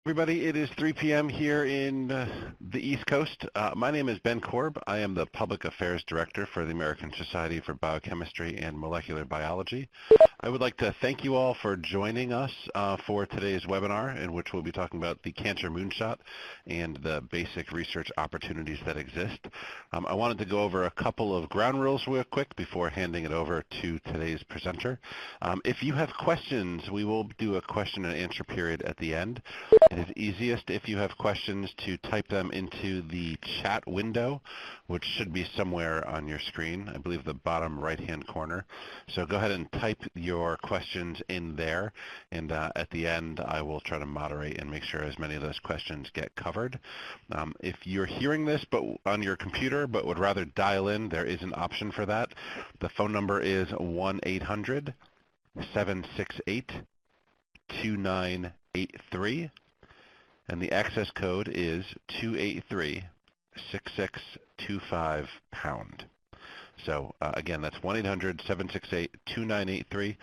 Everybody, it is 3 p.m. here in the East Coast. My name is Ben Korb. I am the Public Affairs Director for the American Society for Biochemistry and Molecular Biology. I would like to thank you all for joining us for today's webinar, in which we'll be talking about the cancer moonshot and the basic research opportunities that exist. I wanted to go over a couple of ground rules real quick before handing it over to today's presenter. If you have questions, we will do a question and answer period at the end. It is easiest if you have questions to type them into the chat window, which should be somewhere on your screen, I believe the bottom right-hand corner. So go ahead and type your questions in there, and at the end I will try to moderate and make sure as many of those questions get covered. If you're hearing this but on your computer but would rather dial in, there is an option for that. The phone number is 1-800-768-2983. And the access code is 283-6625#. So again, that's 1-800-768-2983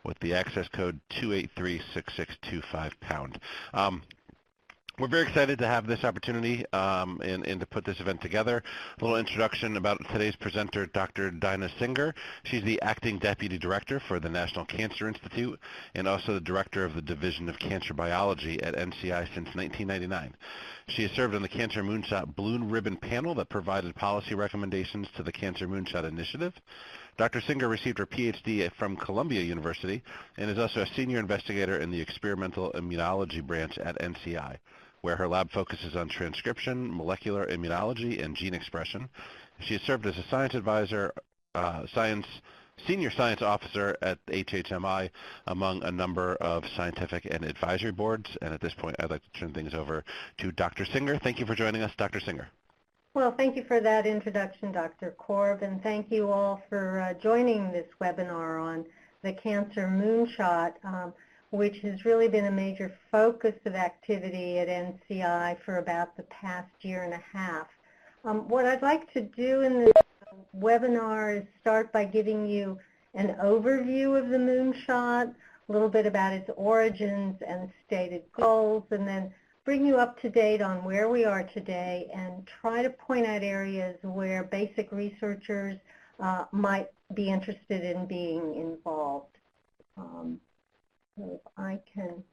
with the access code 283-6625#. We're very excited to have this opportunity and to put this event together. A little introduction about today's presenter, Dr. Dinah Singer. She's the Acting Deputy Director for the National Cancer Institute and also the Director of the Division of Cancer Biology at NCI since 1999. She has served on the Cancer Moonshot Blue Ribbon Panel that provided policy recommendations to the Cancer Moonshot Initiative. Dr. Singer received her PhD from Columbia University and is also a senior investigator in the Experimental Immunology branch at NCI, where her lab focuses on transcription, molecular immunology, and gene expression. She has served as a science advisor, senior science officer at HHMI, among a number of scientific and advisory boards. And at this point, I'd like to turn things over to Dr. Singer. Thank you for joining us, Dr. Singer. Well, thank you for that introduction, Dr. Korb, and thank you all for joining this webinar on the cancer moonshot, which has really been a major focus of activity at NCI for about the past year and a half. What I'd like to do in this webinar is start by giving you an overview of the moonshot, a little bit about its origins and stated goals, and then bring you up to date on where we are today and try to point out areas where basic researchers might be interested in being involved. So if I can,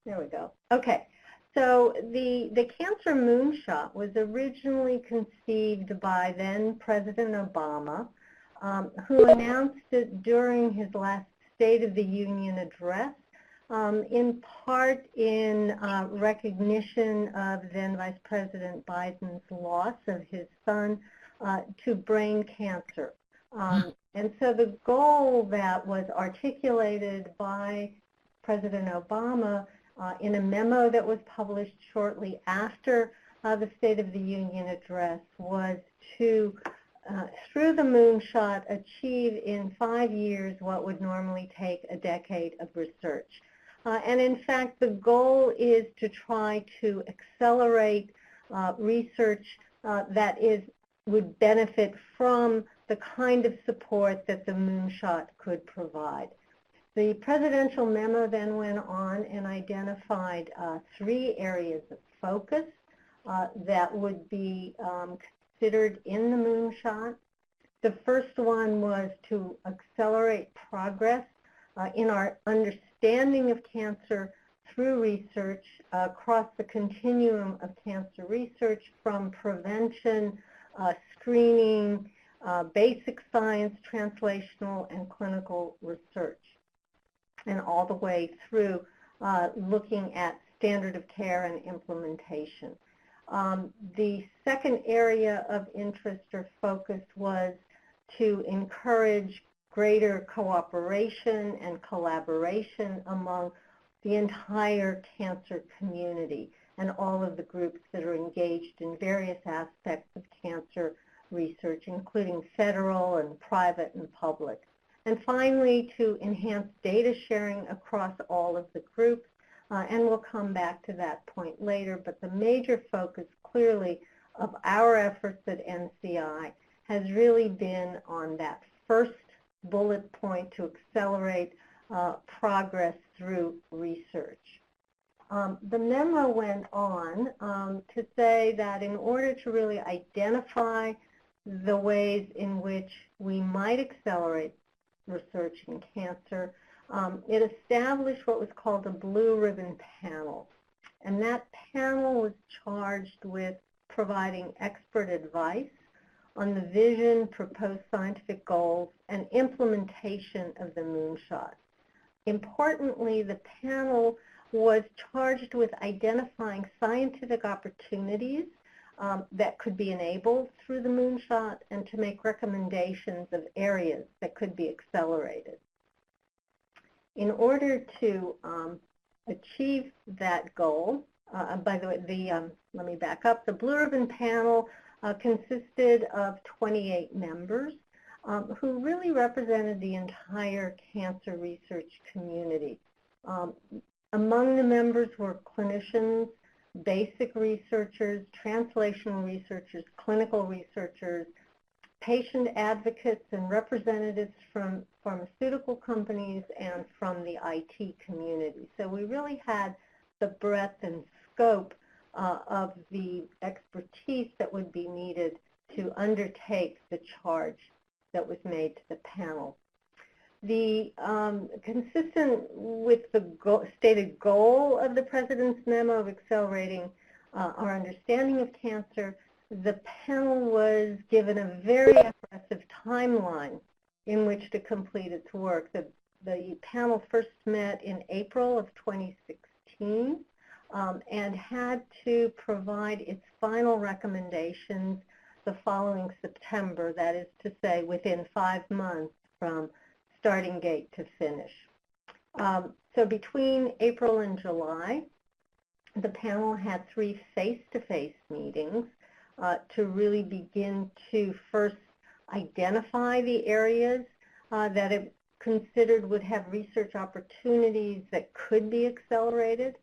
there we go. Okay, so the cancer moonshot was originally conceived by then President Obama, who announced it during his last State of the Union address, in part in recognition of then Vice President Biden's loss of his son to brain cancer. And so the goal that was articulated by President Obama in a memo that was published shortly after the State of the Union address was to, through the moonshot, achieve in 5 years what would normally take a decade of research. And in fact, the goal is to try to accelerate research that would benefit from the kind of support that the moonshot could provide. The presidential memo then went on and identified 3 areas of focus that would be considered in the moonshot. The first one was to accelerate progress in our understanding of cancer through research across the continuum of cancer research, from prevention, screening, basic science, translational, and clinical research, and all the way through looking at standard of care and implementation. The second area of interest or focus was to encourage greater cooperation and collaboration among the entire cancer community and all of the groups that are engaged in various aspects of cancer research, including federal and private and public. And finally, to enhance data sharing across all of the groups, and we'll come back to that point later, but the major focus clearly of our efforts at NCI has really been on that first bullet point to accelerate progress through research. The memo went on to say that in order to really identify the ways in which we might accelerate research in cancer, it established what was called a blue ribbon panel. And that panel was charged with providing expert advice on the vision, proposed scientific goals, and implementation of the Moonshot. Importantly, the panel was charged with identifying scientific opportunities that could be enabled through the Moonshot and to make recommendations of areas that could be accelerated. In order to achieve that goal, by the way, let me back up. The Blue Ribbon Panel consisted of 28 members who really represented the entire cancer research community. Among the members were clinicians, basic researchers, translational researchers, clinical researchers, patient advocates, and representatives from pharmaceutical companies and from the IT community. So we really had the breadth and scope of the expertise that would be needed to undertake the charge that was made to the panel. Consistent with the stated goal of the President's memo of accelerating our understanding of cancer, the panel was given a very aggressive timeline in which to complete its work. The panel first met in April of 2016 and had to provide its final recommendations the following September, that is to say within 5 months from starting gate to finish. So between April and July, the panel had 3 face-to-face meetings to really begin to first identify the areas that it considered would have research opportunities that could be accelerated,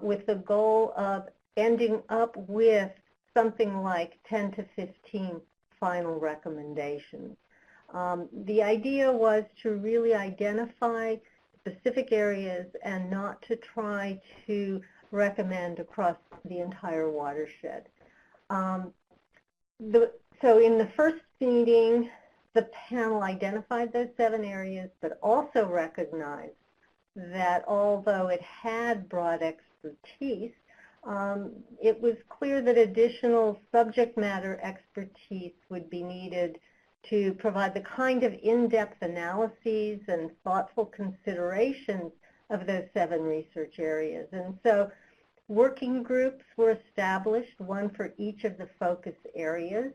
with the goal of ending up with something like 10 to 15 final recommendations. The idea was to really identify specific areas and not to try to recommend across the entire watershed. So in the first meeting, the panel identified those 7 areas, but also recognized that although it had broad expertise, it was clear that additional subject matter expertise would be needed to provide the kind of in-depth analyses and thoughtful considerations of those 7 research areas. And so working groups were established, one for each of the focus areas,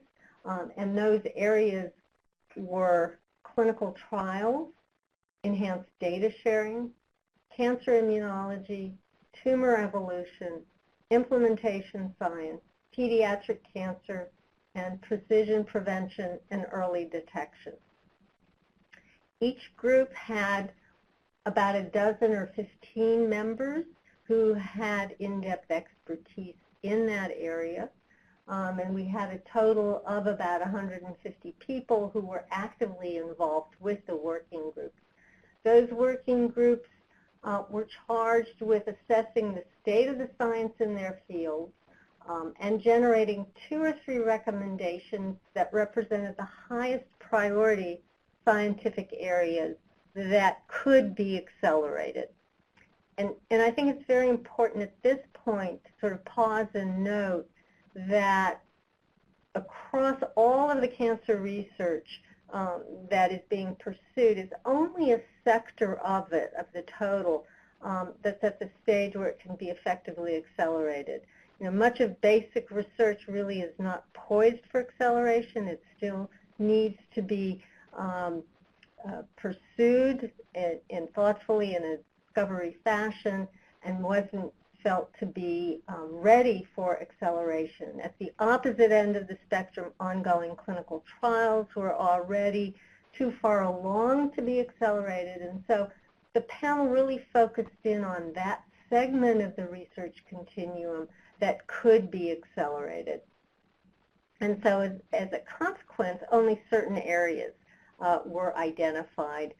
and those areas were clinical trials, enhanced data sharing, cancer immunology, tumor evolution, implementation science, pediatric cancer, and precision prevention and early detection. Each group had about a dozen or 15 members who had in-depth expertise in that area, and we had a total of about 150 people who were actively involved with the working groups. Those working groups were charged with assessing the state of the science in their fields and generating 2 or 3 recommendations that represented the highest priority scientific areas that could be accelerated. And I think it's very important at this point to sort of pause and note that across all of the cancer research that is being pursued, is only a sector of it, of the total, that's at the stage where it can be effectively accelerated. You know, much of basic research really is not poised for acceleration. It still needs to be pursued and thoughtfully in a discovery fashion, and wasn't felt to be ready for acceleration. At the opposite end of the spectrum, ongoing clinical trials were already too far along to be accelerated, and so the panel really focused in on that segment of the research continuum that could be accelerated. And so as a consequence, only certain areas were identified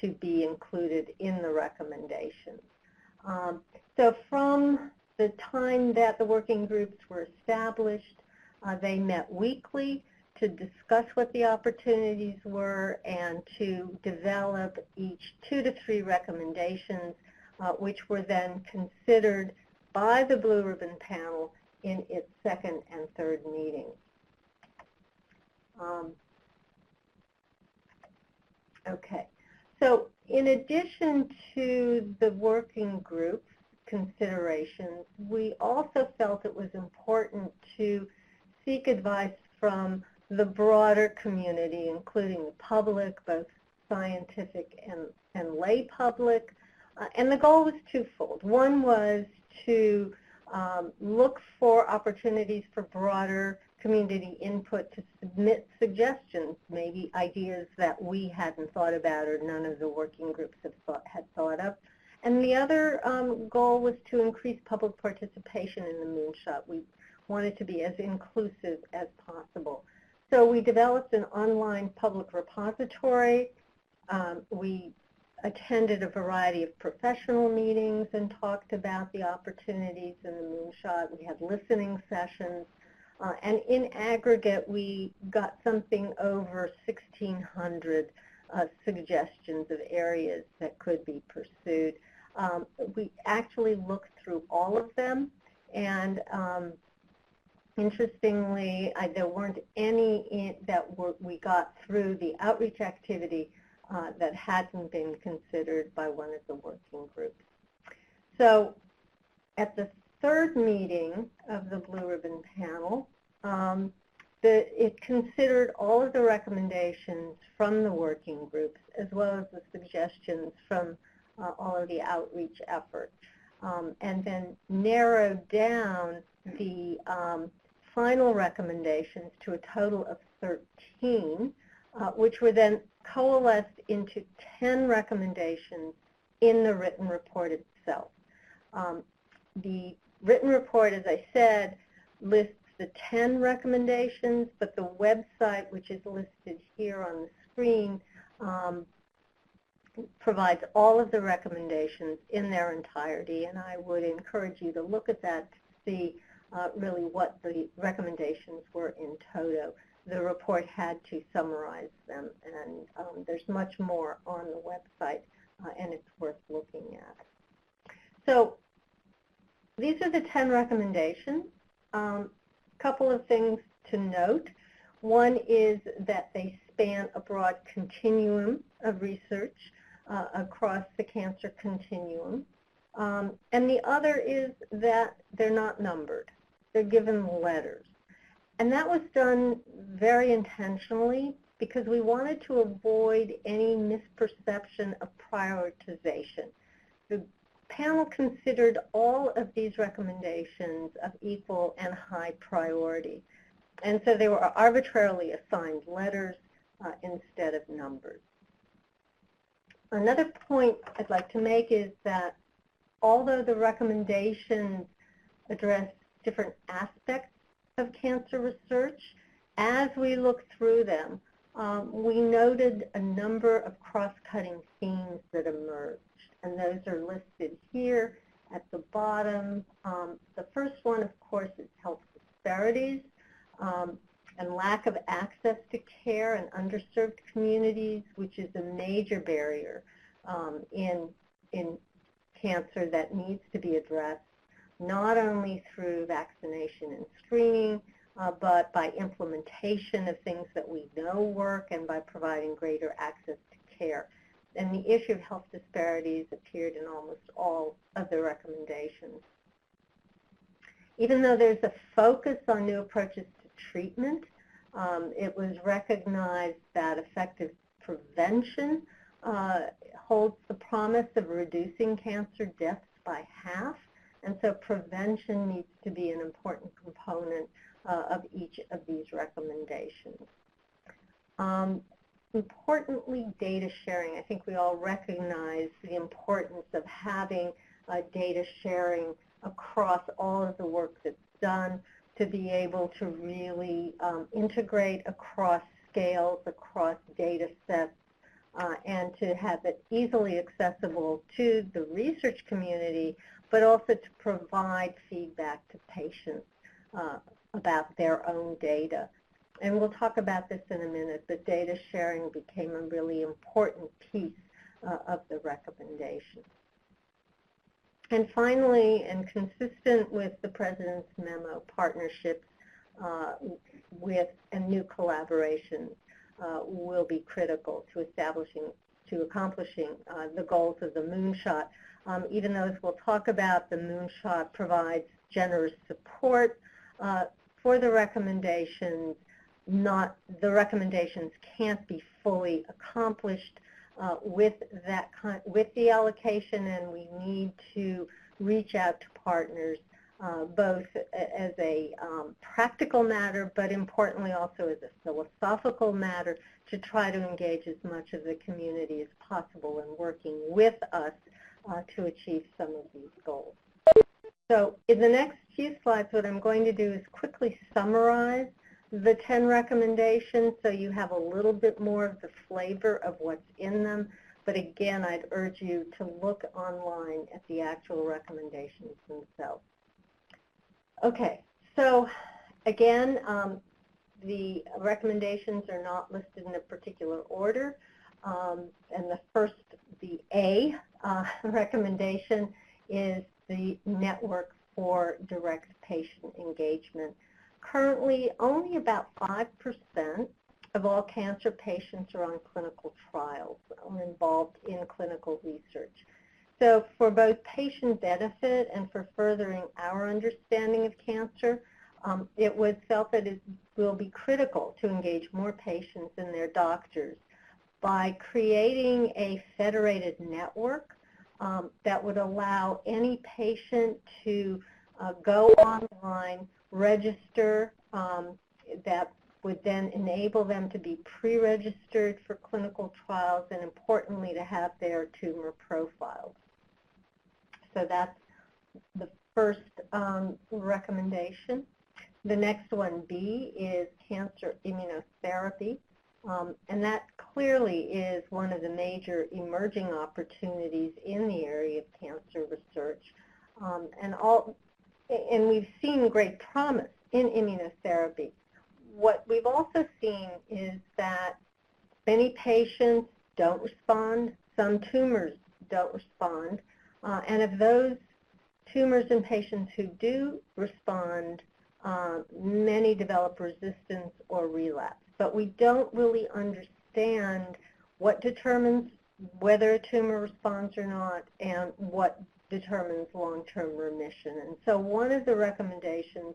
to be included in the recommendations. So from the time that the working groups were established, they met weekly to discuss what the opportunities were and to develop each 2 to 3 recommendations, which were then considered by the Blue Ribbon panel in its second and third meetings. Okay, so in addition to the working group considerations, we also felt it was important to seek advice from the broader community, including the public, both scientific and lay public. And the goal was twofold. One was to look for opportunities for broader community input to submit suggestions, maybe ideas that we hadn't thought about or none of the working groups had thought of. And the other goal was to increase public participation in the Moonshot. We wanted to be as inclusive as possible. So we developed an online public repository. We attended a variety of professional meetings and talked about the opportunities in the Moonshot. We had listening sessions. And in aggregate, we got something over 1,600 suggestions of areas that could be pursued. We actually looked through all of them, and interestingly, there weren't any we got through the outreach activity that hadn't been considered by one of the working groups. So at the third meeting of the Blue Ribbon panel, it considered all of the recommendations from the working groups as well as the suggestions from all of the outreach efforts, and then narrowed down the final recommendations to a total of 13, which were then coalesced into 10 recommendations in the written report itself. The written report, as I said, lists the 10 recommendations, but the website, which is listed here on the screen, provides all of the recommendations in their entirety, and I would encourage you to look at that to see really what the recommendations were in toto. The report had to summarize them, and there's much more on the website, and it's worth looking at. So these are the 10 recommendations. Couple of things to note. One is that they span a broad continuum of research across the cancer continuum. And the other is that they're not numbered. They're given letters. And that was done very intentionally because we wanted to avoid any misperception of prioritization. The panel considered all of these recommendations of equal and high priority. And so they were arbitrarily assigned letters instead of numbers. Another point I'd like to make is that although the recommendations address different aspects of cancer research, as we look through them, we noted a number of cross-cutting themes that emerged, and those are listed here at the bottom. The first one, of course, is health disparities and lack of access to care in underserved communities, which is a major barrier in cancer that needs to be addressed, not only through vaccination and screening, but by implementation of things that we know work and by providing greater access to care. And the issue of health disparities appeared in almost all of the recommendations. Even though there's a focus on new approaches to treatment, it was recognized that effective prevention holds the promise of reducing cancer deaths by half, and so prevention needs to be an important component of each of these recommendations. Importantly, data sharing. I think we all recognize the importance of having data sharing across all of the work that's done to be able to really integrate across scales, across data sets, and to have it easily accessible to the research community, but also to provide feedback to patients about their own data. And we'll talk about this in a minute, but data sharing became a really important piece of the recommendation. And finally, and consistent with the President's memo, partnerships with and new collaborations will be critical to accomplishing the goals of the Moonshot. Even though, as we'll talk about, the Moonshot provides generous support for the recommendations, the recommendations can't be fully accomplished with the allocation, and we need to reach out to partners both as a practical matter, but importantly also as a philosophical matter, to try to engage as much of the community as possible in working with us to achieve some of these goals. So in the next few slides, what I'm going to do is quickly summarize the 10 recommendations so you have a little bit more of the flavor of what's in them. But again, I'd urge you to look online at the actual recommendations themselves. Okay, so again, the recommendations are not listed in a particular order. And the A recommendation is the Network for Direct Patient Engagement. Currently, only about 5% of all cancer patients are on clinical trials or involved in clinical research. So for both patient benefit and for furthering our understanding of cancer, it was felt that it will be critical to engage more patients and their doctors by creating a federated network that would allow any patient to go online, register, that would then enable them to be pre-registered for clinical trials, and importantly to have their tumor profiled. So that's the first recommendation. The next one, B, is cancer immunotherapy. And that clearly is one of the major emerging opportunities in the area of cancer research. And we've seen great promise in immunotherapy. What we've also seen is that many patients don't respond, some tumors don't respond, and of those tumors in patients who do respond, many develop resistance or relapse. But we don't really understand what determines whether a tumor responds or not and what determines long-term remission. And so one of the recommendations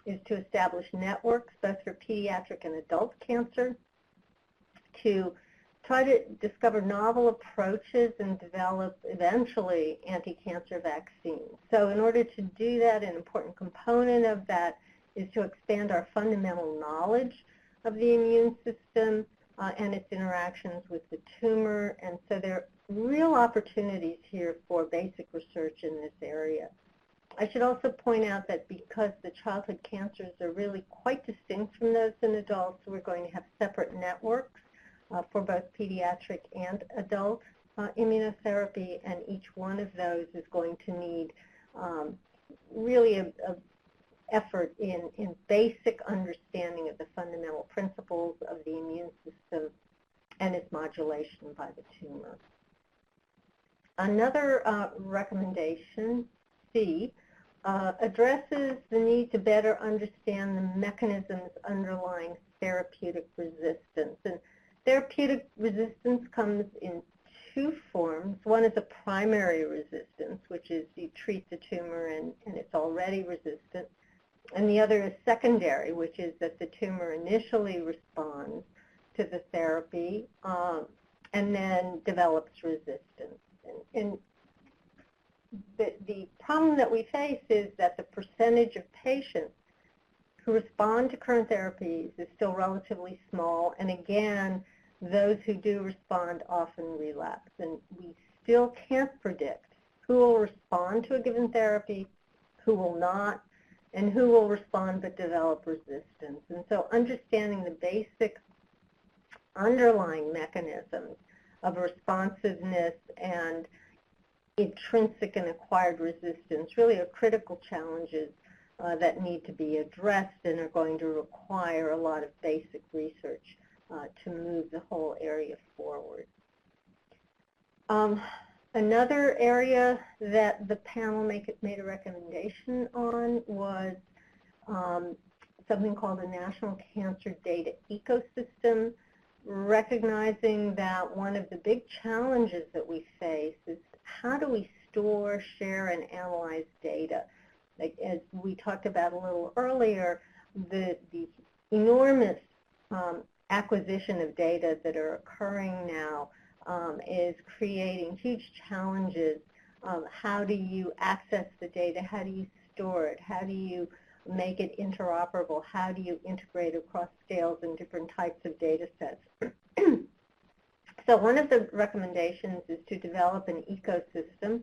is to establish networks, both for pediatric and adult cancer, to try to discover novel approaches and develop, eventually, anti-cancer vaccines. So in order to do that, an important component of that is to expand our fundamental knowledge of the immune system and its interactions with the tumor. And so there are real opportunities here for basic research in this area. I should also point out that because the childhood cancers are really quite distinct from those in adults, we're going to have separate networks for both pediatric and adult immunotherapy, and each one of those is going to need really a effort in basic understanding of the fundamental principles of the immune system and its modulation by the tumor. Another recommendation, C, addresses the need to better understand the mechanisms underlying therapeutic resistance. And therapeutic resistance comes in two forms. One is a primary resistance, which is you treat the tumor and it's already resistant. And the other is secondary, which is that the tumor initially responds to the therapy and then develops resistance. And the problem that we face is that the percentage of patients who respond to current therapies is still relatively small. And again, those who do respond often relapse. And we still can't predict who will respond to a given therapy, who will not, and who will respond but develop resistance. And so understanding the basic underlying mechanisms of responsiveness and intrinsic and acquired resistance really are critical challenges that need to be addressed and are going to require a lot of basic research to move the whole area forward. Another area that the panel made a recommendation on was something called the National Cancer Data Ecosystem, recognizing that one of the big challenges that we face is how do we store, share, and analyze data? Like, as we talked about a little earlier, the enormous acquisition of data that are occurring now is creating huge challenges. How do you access the data? How do you store it? How do you make it interoperable? How do you integrate across scales and different types of data sets? So one of the recommendations is to develop an ecosystem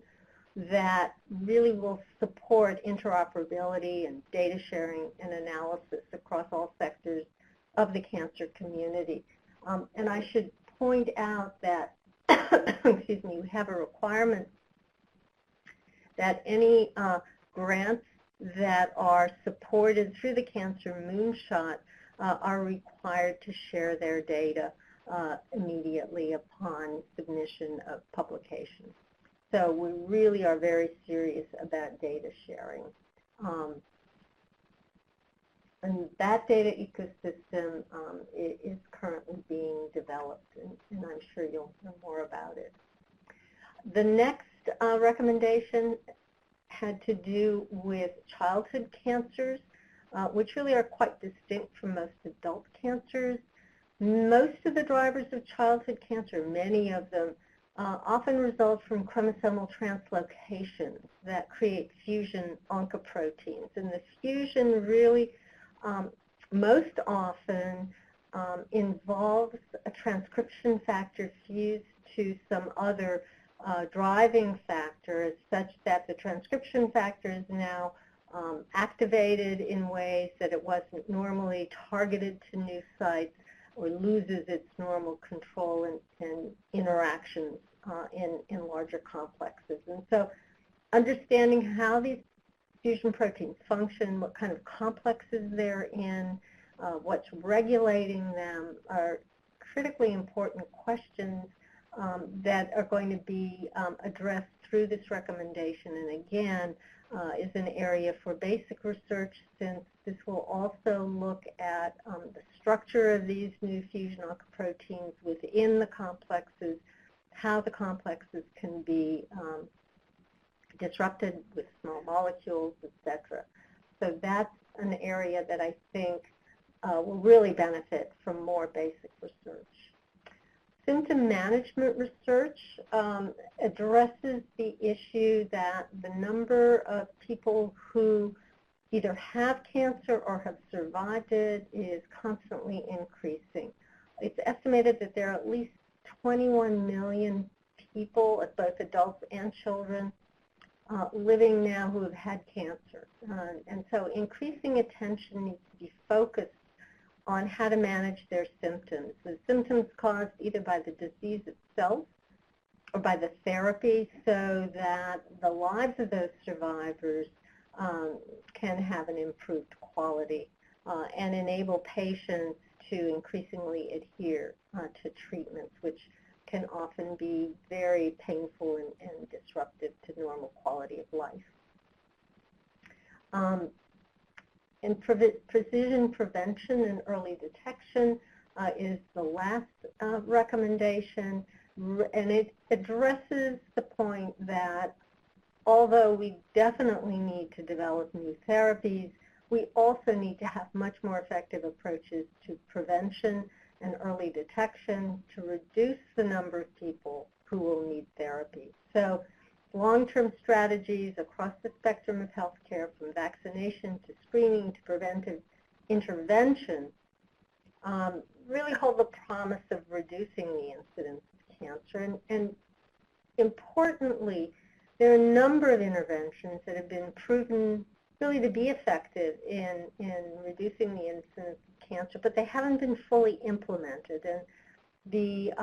that really will support interoperability and data sharing and analysis across all sectors of the cancer community. And I should point out that, excuse me, we have a requirement that any grants that are supported through the Cancer Moonshot are required to share their data immediately upon submission of publication. So we really are very serious about data sharing. And that data ecosystem is currently being developed, and I'm sure you'll know more about it. The next recommendation had to do with childhood cancers, which really are quite distinct from most adult cancers. Most of the drivers of childhood cancer, many of them, often result from chromosomal translocations that create fusion oncoproteins. And this fusion really most often involves a transcription factor fused to some other driving factors, such that the transcription factor is now activated in ways that it wasn't normally, targeted to new sites, or loses its normal control and interactions in larger complexes. And so understanding how these fusion proteins function, what kind of complexes they're in, what's regulating them are critically important questions that are going to be addressed through this recommendation, and again is an area for basic research, since this will also look at the structure of these new fusion oncoproteins within the complexes, how the complexes can be disrupted with small molecules, etc. So that's an area that I think will really benefit from more basic research. Symptom management research addresses the issue that the number of people who either have cancer or have survived it is constantly increasing. It's estimated that there are at least 21 million people, both adults and children, living now who have had cancer. And so increasing attention needs to be focused on how to manage their symptoms. The symptoms caused either by the disease itself or by the therapy, so that the lives of those survivors can have an improved quality and enable patients to increasingly adhere to treatments, which can often be very painful and disruptive to normal quality of life. And precision prevention and early detection is the last recommendation, and it addresses the point that although we definitely need to develop new therapies, we also need to have much more effective approaches to prevention and early detection to reduce the number of people who will need therapy. So long-term strategies across the spectrum of healthcare, from vaccination to screening to preventive intervention, really hold the promise of reducing the incidence of cancer. And importantly, there are a number of interventions that have been proven really to be effective in reducing the incidence of cancer, but they haven't been fully implemented. And the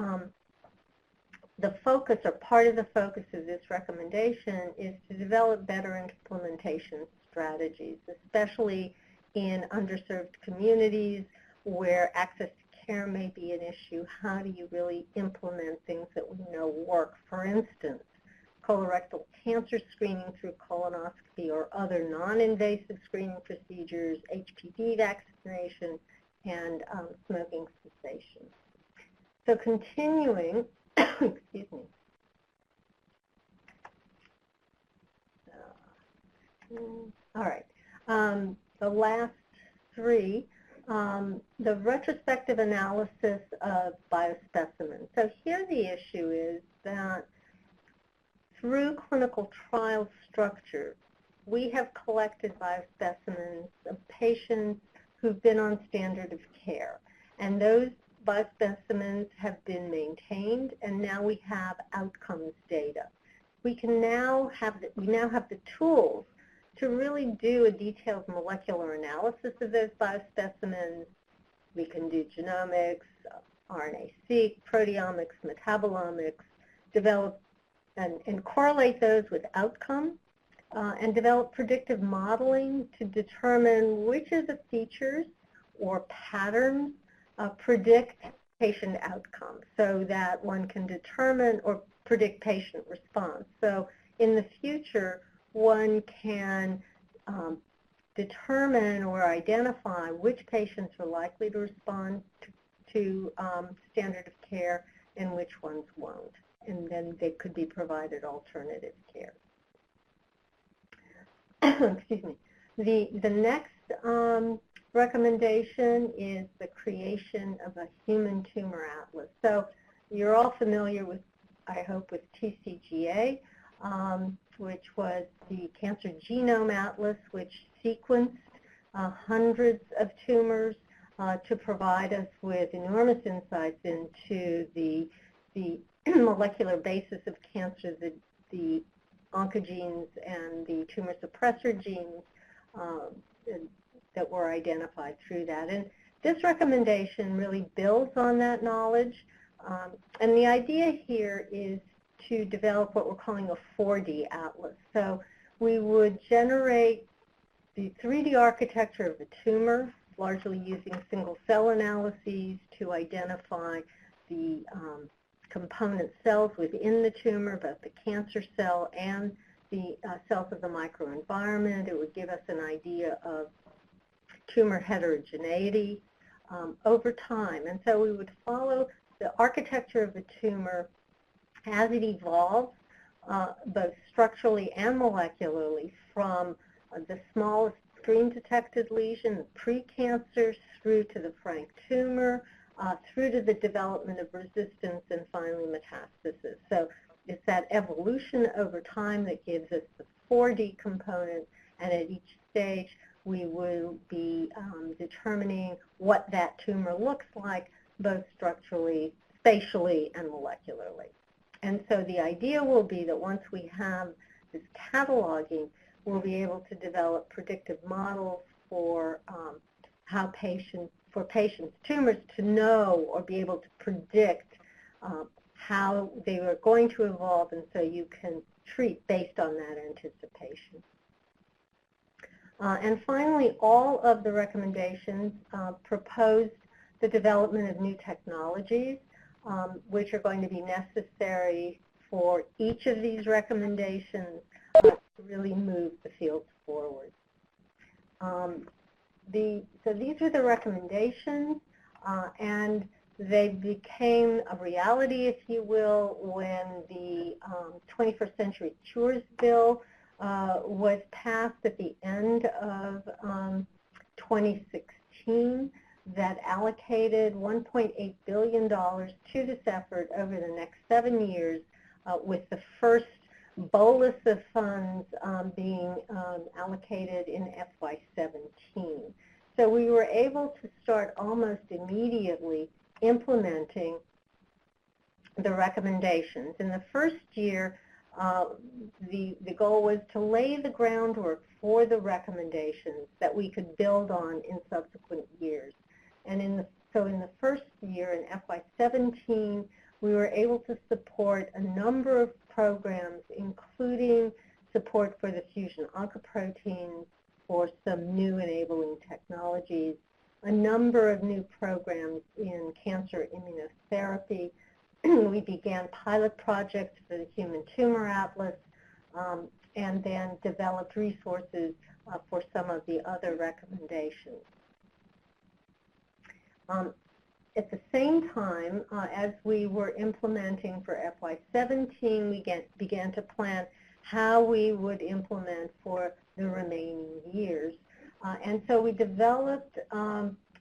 the focus, or part of the focus of this recommendation, is to develop better implementation strategies, especially in underserved communities where access to care may be an issue. How do you really implement things that we know work? For instance, colorectal cancer screening through colonoscopy or other non-invasive screening procedures, HPV vaccination, and smoking cessation. So continuing, excuse me. All right. The last three, the retrospective analysis of biospecimens. So here the issue is that through clinical trial structure, we have collected biospecimens of patients who've been on standard of care. And those biospecimens have been maintained, and now we have outcomes data. We now have the tools to really do a detailed molecular analysis of those biospecimens. We can do genomics, RNA-seq, proteomics, metabolomics, develop and correlate those with outcome, and develop predictive modeling to determine which of the features or patterns predict patient outcomes, so that one can determine or predict patient response. So in the future, one can determine or identify which patients are likely to respond to standard of care and which ones won't. And then they could be provided alternative care. Excuse me. The next recommendation is the creation of a human tumor atlas. So you're all familiar with, I hope, with TCGA, which was the Cancer Genome Atlas, which sequenced hundreds of tumors to provide us with enormous insights into the molecular basis of cancer, the oncogenes and the tumor suppressor genes that were identified through that. And this recommendation really builds on that knowledge. And the idea here is to develop what we're calling a 4D atlas. So we would generate the 3D architecture of the tumor, largely using single-cell analyses to identify the component cells within the tumor, both the cancer cell and the cells of the microenvironment. It would give us an idea of tumor heterogeneity over time. And so we would follow the architecture of the tumor as it evolves, both structurally and molecularly, from the smallest screen-detected lesion, the precancer, through to the frank tumor, through to the development of resistance, and finally metastasis. So it's that evolution over time that gives us the 4D component, and at each stage we will be determining what that tumor looks like, both structurally, spatially, and molecularly. And so the idea will be that once we have this cataloging, we'll be able to develop predictive models for patients' tumors to know or be able to predict how they are going to evolve, and so you can treat based on that anticipation. And finally, all of the recommendations proposed the development of new technologies, which are going to be necessary for each of these recommendations to really move the field forward. So these are the recommendations, and they became a reality, if you will, when the 21st Century Cures Bill was passed at the end of 2016, that allocated $1.8 billion to this effort over the next 7 years, with the first bolus of funds being allocated in FY17. So we were able to start almost immediately implementing the recommendations. In the first year, the goal was to lay the groundwork for the recommendations that we could build on in subsequent years. And so in the first year, in FY17, we were able to support a number of programs, including support for the fusion oncoproteins, for some new enabling technologies, a number of new programs in cancer immunotherapy. We began pilot projects for the Human Tumor Atlas, and then developed resources for some of the other recommendations. At the same time, as we were implementing for FY17, we began to plan how we would implement for the remaining years. And so we developed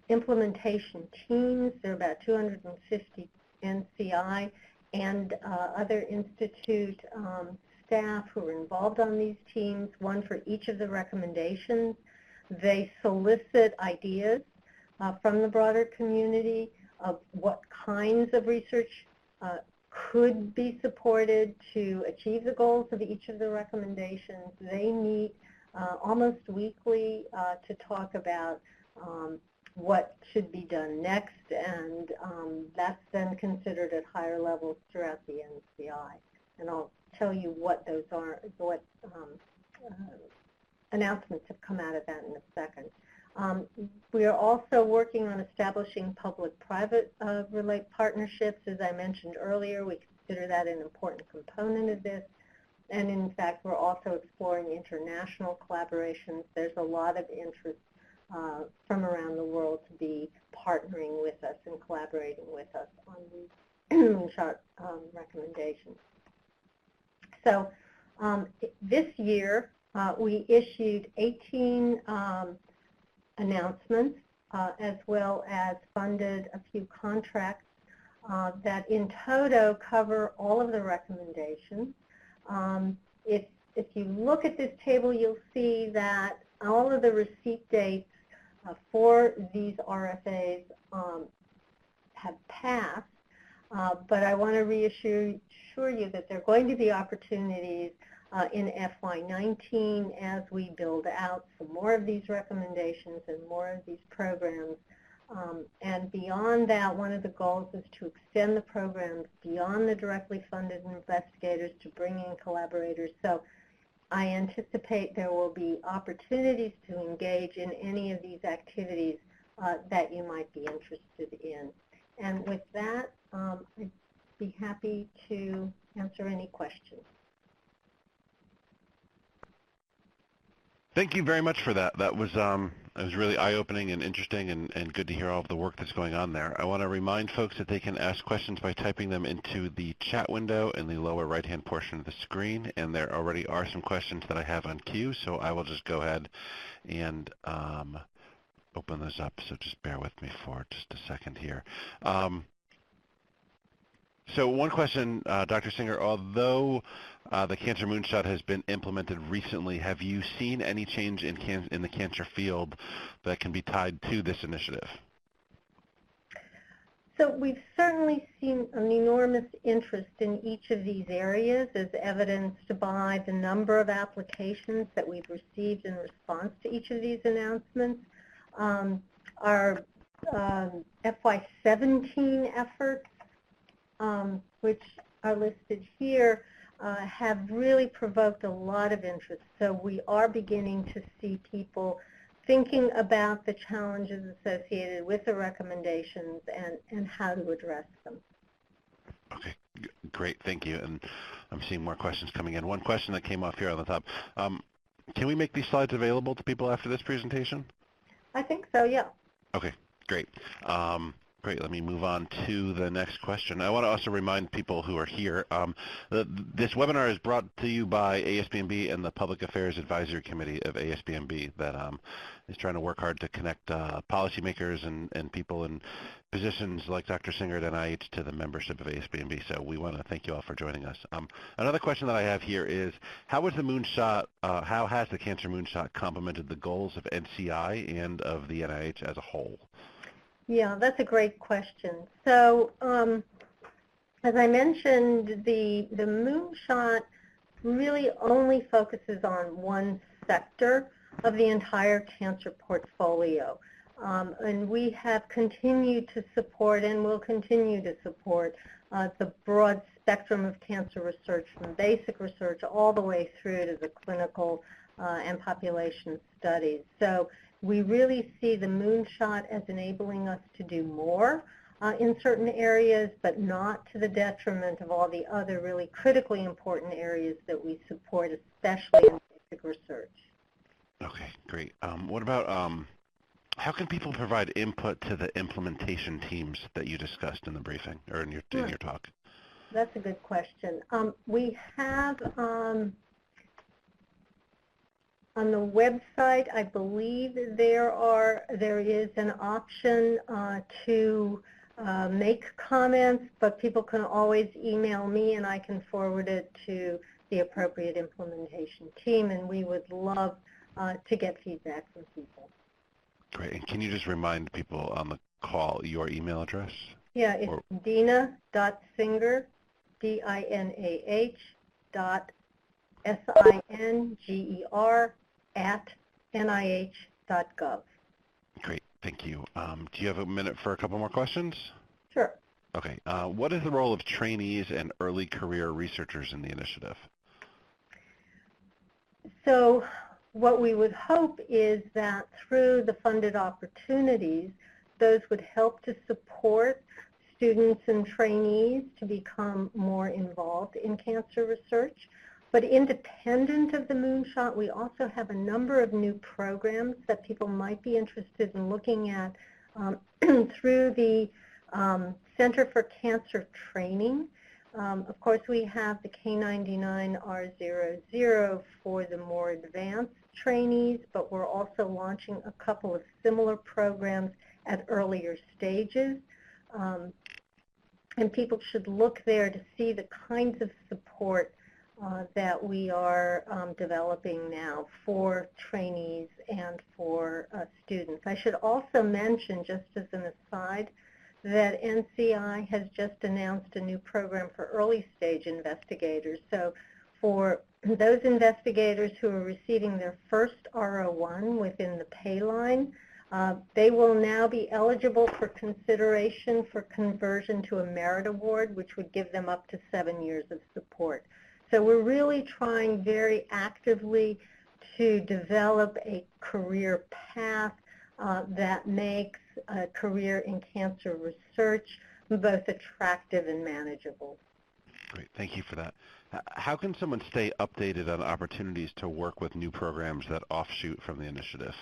implementation teams. There are about 250 NCI and other institute staff who are involved on these teams, one for each of the recommendations. They solicit ideas from the broader community of what kinds of research could be supported to achieve the goals of each of the recommendations. They meet almost weekly to talk about what should be done next, and that's then considered at higher levels throughout the NCI. And I'll tell you what those are, what announcements have come out of that in a second. We are also working on establishing public-private partnerships. As I mentioned earlier, we consider that an important component of this. And in fact, we're also exploring international collaborations. There's a lot of interest from around the world to be partnering with us and collaborating with us on these Moonshot recommendations. So this year, we issued 18 announcements, as well as funded a few contracts that in toto cover all of the recommendations. If you look at this table, you'll see that all of the receipt dates for these RFAs have passed, but I want to reassure you that there are going to be opportunities in FY19 as we build out some more of these recommendations and more of these programs. And beyond that, one of the goals is to extend the programs beyond the directly funded investigators to bring in collaborators. So I anticipate there will be opportunities to engage in any of these activities that you might be interested in. And with that, I'd be happy to answer any questions. Thank you very much for that. That was really eye-opening and interesting and good to hear all of the work that's going on there. I want to remind folks that they can ask questions by typing them into the chat window in the lower right-hand portion of the screen, and there already are some questions that I have on queue, so I will just go ahead and open those up, so just bear with me for just a second here. So one question, Dr. Singer, although the Cancer Moonshot has been implemented recently, have you seen any change in the cancer field that can be tied to this initiative? So we've certainly seen an enormous interest in each of these areas, as evidenced by the number of applications that we've received in response to each of these announcements. Our FY17 efforts, which are listed here, have really provoked a lot of interest. So we are beginning to see people thinking about the challenges associated with the recommendations and how to address them. Okay, great, thank you. And I'm seeing more questions coming in. One question that came off here on the top. Can we make these slides available to people after this presentation? I think so, yeah. Okay, great. Great, let me move on to the next question. I want to also remind people who are here, this webinar is brought to you by ASBMB and the Public Affairs Advisory Committee of ASBMB that is trying to work hard to connect policymakers and people in positions like Dr. Singer at NIH to the membership of ASBMB. So we want to thank you all for joining us. Another question that I have here is, how has the Cancer Moonshot complemented the goals of NCI and of the NIH as a whole? Yeah, that's a great question. So as I mentioned, the Moonshot really only focuses on one sector of the entire cancer portfolio. And we have continued to support and will continue to support the broad spectrum of cancer research, from basic research all the way through to the clinical and population studies. So we really see the Moonshot as enabling us to do more in certain areas, but not to the detriment of all the other really critically important areas that we support, especially in basic research. Okay, great. What about how can people provide input to the implementation teams that you discussed in the briefing or in your talk? That's a good question. We have on the website, I believe there is an option to make comments, but people can always email me and I can forward it to the appropriate implementation team, and we would love to get feedback from people. Great. And can you just remind people on the call your email address? Yeah, it's dina.singer, D-I-N-A-H, .singer, @nih.gov. Great. Thank you. Do you have a minute for a couple more questions? Sure. Okay. What is the role of trainees and early career researchers in the initiative? So what we would hope is that through the funded opportunities, those would help to support students and trainees to become more involved in cancer research. But independent of the Moonshot, we also have a number of new programs that people might be interested in looking at through the Center for Cancer Training. Of course, we have the K99R00 for the more advanced trainees, but we're also launching a couple of similar programs at earlier stages. And people should look there to see the kinds of support that we are developing now for trainees and for students. I should also mention, just as an aside, that NCI has just announced a new program for early stage investigators. So for those investigators who are receiving their first R01 within the pay line, they will now be eligible for consideration for conversion to a merit award, which would give them up to 7 years of support. So we're really trying very actively to develop a career path that makes a career in cancer research both attractive and manageable. Great. Thank you for that. How can someone stay updated on opportunities to work with new programs that offshoot from the initiative?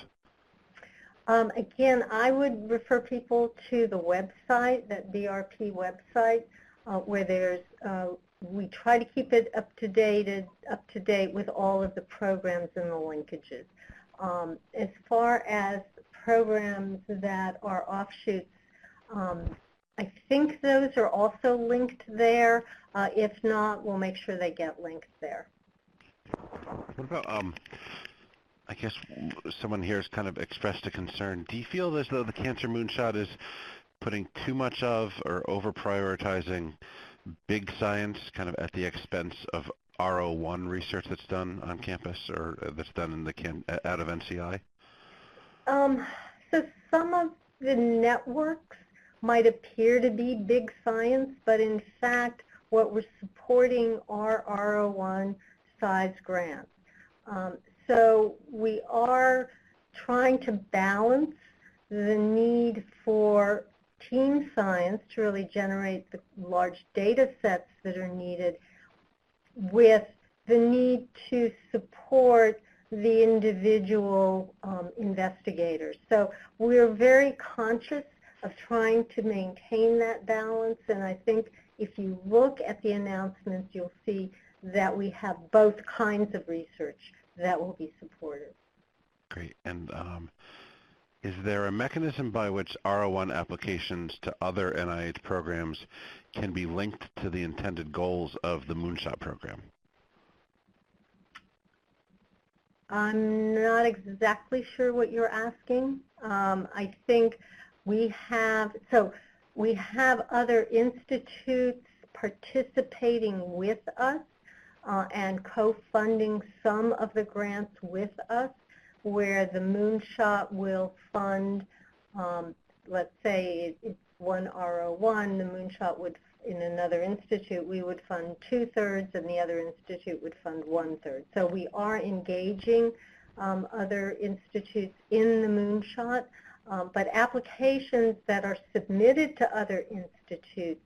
Again, I would refer people to the website, that BRP website, where there's we try to keep it up to date with all of the programs and the linkages. As far as programs that are offshoots, I think those are also linked there. If not, we'll make sure they get linked there. What about, I guess someone here has kind of expressed a concern. Do you feel as though the Cancer Moonshot is putting too much of or over-prioritizing big science kind of at the expense of R01 research that's done on campus or that's done in out of NCI? So some of the networks might appear to be big science, but in fact, what we're supporting are R01 size grants. So we are trying to balance the need for team science to really generate the large data sets that are needed with the need to support the individual investigators. So we're very conscious of trying to maintain that balance, and I think if you look at the announcements, you'll see that we have both kinds of research that will be supported. Great. And is there a mechanism by which R01 applications to other NIH programs can be linked to the intended goals of the Moonshot program? I'm not exactly sure what you're asking. I think we have other institutes participating with us and co-funding some of the grants with us, where the Moonshot will fund, let's say it's one R01, the Moonshot would in another institute, we would fund 2/3 and the other institute would fund 1/3. So we are engaging other institutes in the Moonshot, but applications that are submitted to other institutes,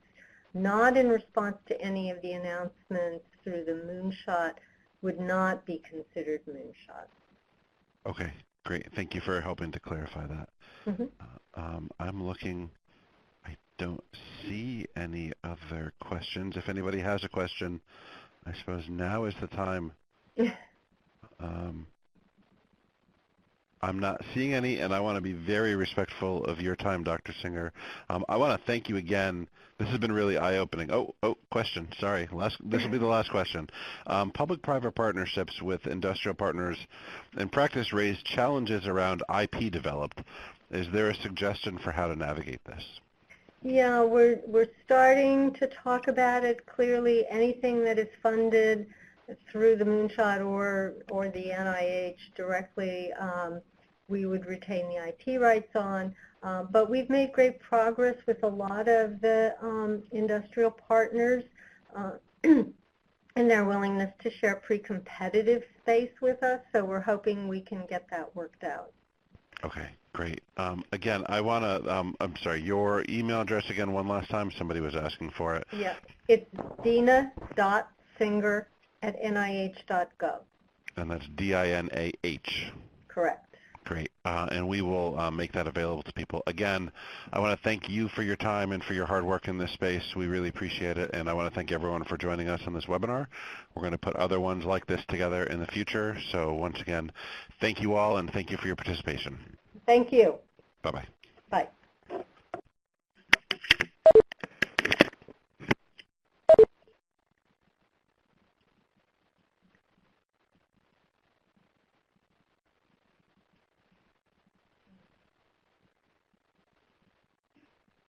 not in response to any of the announcements through the Moonshot, would not be considered Moonshot. Okay, great. Thank you for helping to clarify that. I'm looking. I don't see any other questions. If anybody has a question, I suppose now is the time. I'm not seeing any, and I want to be very respectful of your time, Dr. Singer. I want to thank you again. This has been really eye-opening. Oh, question. Sorry. This will be the last question. Public-private partnerships with industrial partners in practice raise challenges around IP developed. Is there a suggestion for how to navigate this? Yeah, we're starting to talk about it. Clearly, anything that is funded through the Moonshot or the NIH directly, we would retain the IP rights on. But we've made great progress with a lot of the industrial partners and their willingness to share pre-competitive space with us. So we're hoping we can get that worked out. Okay, great. Again, I want to, I'm sorry, your email address again one last time. Somebody was asking for it. Yeah, it's dina.singer@nih.gov. And that's DINAH. Correct. Great. And we will make that available to people. Again, I want to thank you for your time and for your hard work in this space. We really appreciate it. And I want to thank everyone for joining us on this webinar. We're going to put other ones like this together in the future. So once again, thank you all, and thank you for your participation. Thank you. Bye-bye. Bye.